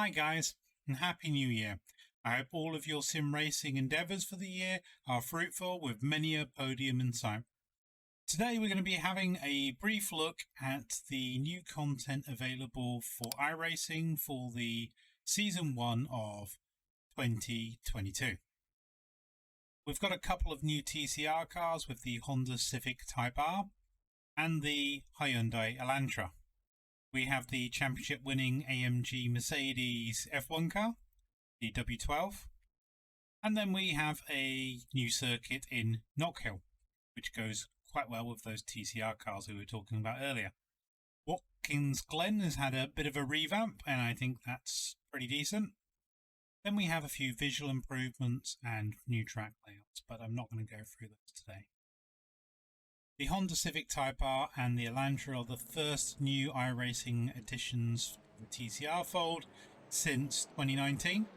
Hi guys, and Happy New Year. I hope all of your sim racing endeavours for the year are fruitful with many a podium in sight. Today we're going to be having a brief look at the new content available for iRacing for the Season 1 of 2022. We've got a couple of new TCR cars with the Honda Civic Type R and the Hyundai Elantra. We have the championship-winning AMG Mercedes F1 car, the W12, and then we have a new circuit in Knockhill, which goes quite well with those TCR cars we were talking about earlier. Watkins Glen has had a bit of a revamp, and I think that's pretty decent. Then we have a few visual improvements and new track layouts, but I'm not going to go through those today. The Honda Civic Type R and the Elantra are the first new iRacing additions to the TCR fold since 2019,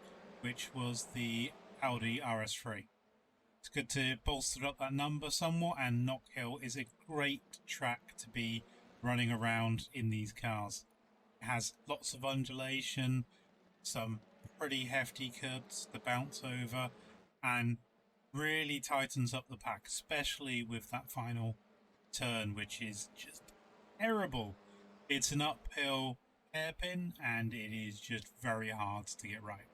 which was the Audi RS3. It's good to bolster up that number somewhat, and Knockhill is a great track to be running around in these cars. It has lots of undulation, some pretty hefty curbs to bounce over, and really tightens up the pack, especially with that final turn, which is just terrible. It's an uphill hairpin and it is just very hard to get right.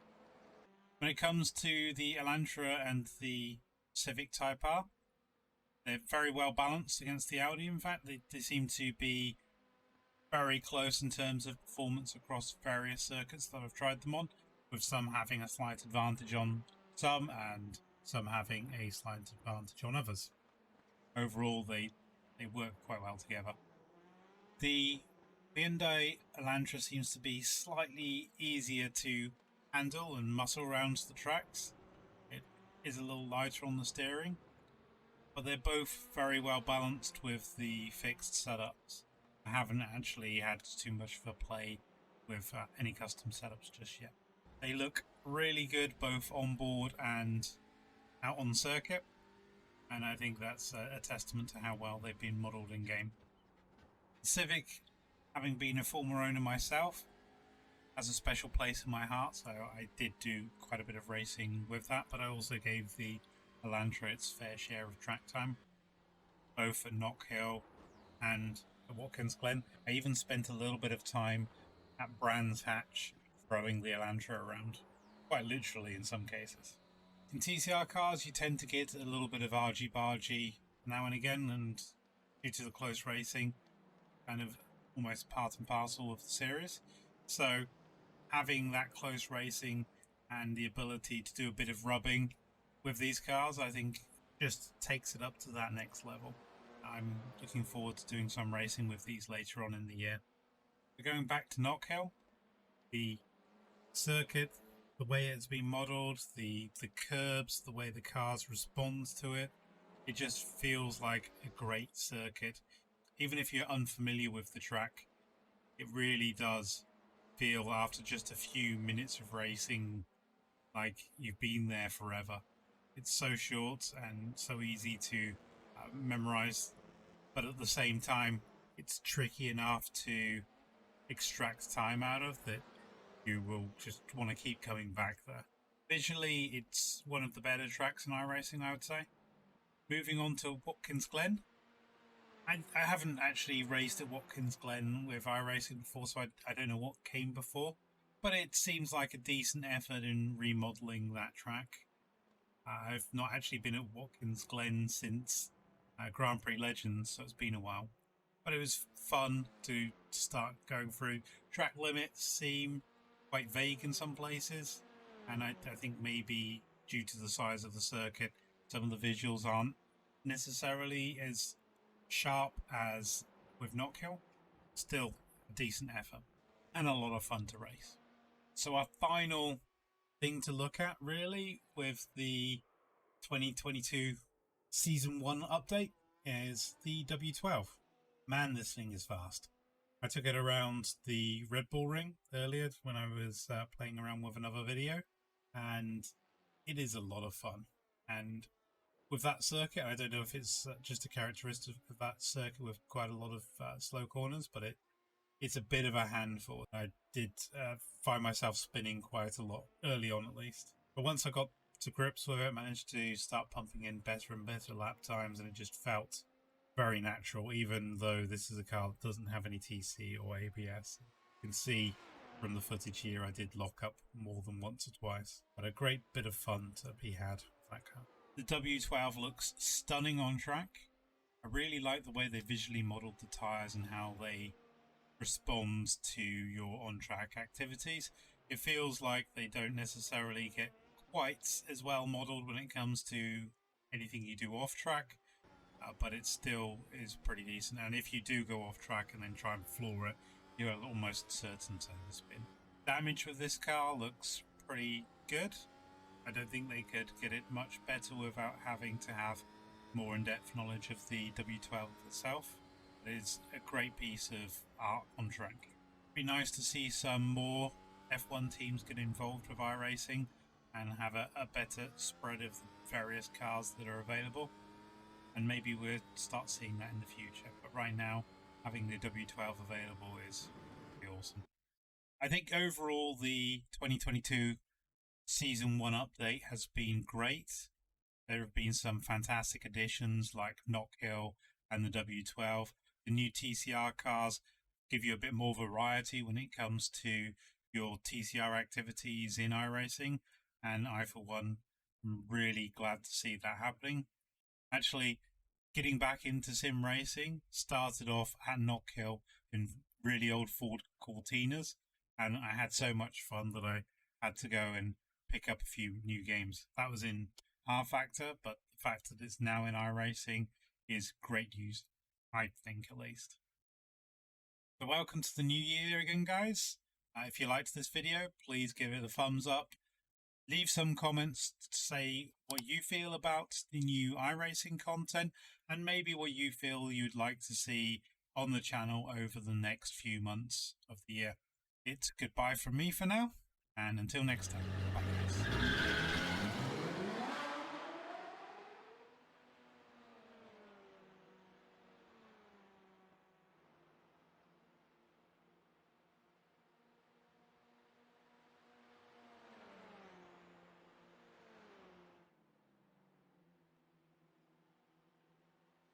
When it comes to the Elantra and the Civic Type R, they're very well balanced against the Audi. In fact, they seem to be very close in terms of performance across various circuits that I've tried them on, with some having a slight advantage on some and some having a slight advantage on others. Overall, they work quite well together. The Hyundai Elantra seems to be slightly easier to handle and muscle around the tracks. It is a little lighter on the steering, but they're both very well balanced with the fixed setups. I haven't actually had too much of a play with any custom setups just yet. They look really good both on board and out on circuit, and I think that's a testament to how well they've been modelled in game. The Civic, having been a former owner myself, has a special place in my heart, so I did do quite a bit of racing with that, but I also gave the Elantra its fair share of track time, both at Knockhill and at Watkins Glen. I even spent a little bit of time at Brands Hatch throwing the Elantra around, quite literally in some cases. In TCR cars, you tend to get a little bit of argy-bargy now and again, and due to the close racing, kind of almost part and parcel of the series. So having that close racing and the ability to do a bit of rubbing with these cars, I think just takes it up to that next level. I'm looking forward to doing some racing with these later on in the year. We're going back to Knockhill. The circuit, the way it's been modelled, the curbs, the way the cars respond to it, it just feels like a great circuit. Even if you're unfamiliar with the track, it really does feel, after just a few minutes of racing, like you've been there forever. It's so short and so easy to memorize, but at the same time, it's tricky enough to extract time out of that you will just want to keep coming back there. Visually, it's one of the better tracks in iRacing, I would say. Moving on to Watkins Glen. I haven't actually raced at Watkins Glen with iRacing before, so I don't know what came before, but it seems like a decent effort in remodelling that track. I've not actually been at Watkins Glen since Grand Prix Legends, so it's been a while. But it was fun to start going through. Track limits seem quite vague in some places, and I think maybe due to the size of the circuit, some of the visuals aren't necessarily as sharp as with Knockhill. Still a decent effort and a lot of fun to race. So our final thing to look at really with the 2022 Season 1 update is the W12. Man, this thing is fast. I took it around the Red Bull Ring earlier when I was playing around with another video, and it is a lot of fun. And with that circuit, I don't know if it's just a characteristic of that circuit with quite a lot of slow corners, but it it's a bit of a handful. I did find myself spinning quite a lot early on, at least. But once I got to grips with it, managed to start pumping in better and better lap times, and it just felt very natural, even though this is a car that doesn't have any TC or ABS. You can see from the footage here I did lock up more than once or twice, but a great bit of fun to be had with that car. The W12 looks stunning on track. I really like the way they visually modelled the tyres and how they respond to your on-track activities. It feels like they don't necessarily get quite as well modelled when it comes to anything you do off-track, but it still is pretty decent. And if you do go off-track and then try and floor it, you're almost certain to spin. Damage with this car looks pretty good. I don't think they could get it much better without having to have more in-depth knowledge of the W12 itself. It is a great piece of art on track. It'd be nice to see some more F1 teams get involved with iRacing and have a better spread of the various cars that are available. And maybe we'll start seeing that in the future. But right now, having the W12 available is pretty awesome. I think overall the 2022 Season 1 update has been great. There have been some fantastic additions like Knockhill and the W12. The new TCR cars give you a bit more variety when it comes to your TCR activities in iRacing, and I, for one, am really glad to see that happening. Actually, getting back into sim racing started off at Knockhill in really old Ford Cortinas, and I had so much fun that I had to go and pick up a few new games. That was in R-Factor, but the fact that it's now in iRacing is great news, I think, at least. So welcome to the new year again, guys. If you liked this video, please give it a thumbs up. Leave some comments to say what you feel about the new iRacing content and maybe what you feel you'd like to see on the channel over the next few months of the year. It's goodbye from me for now, and until next time.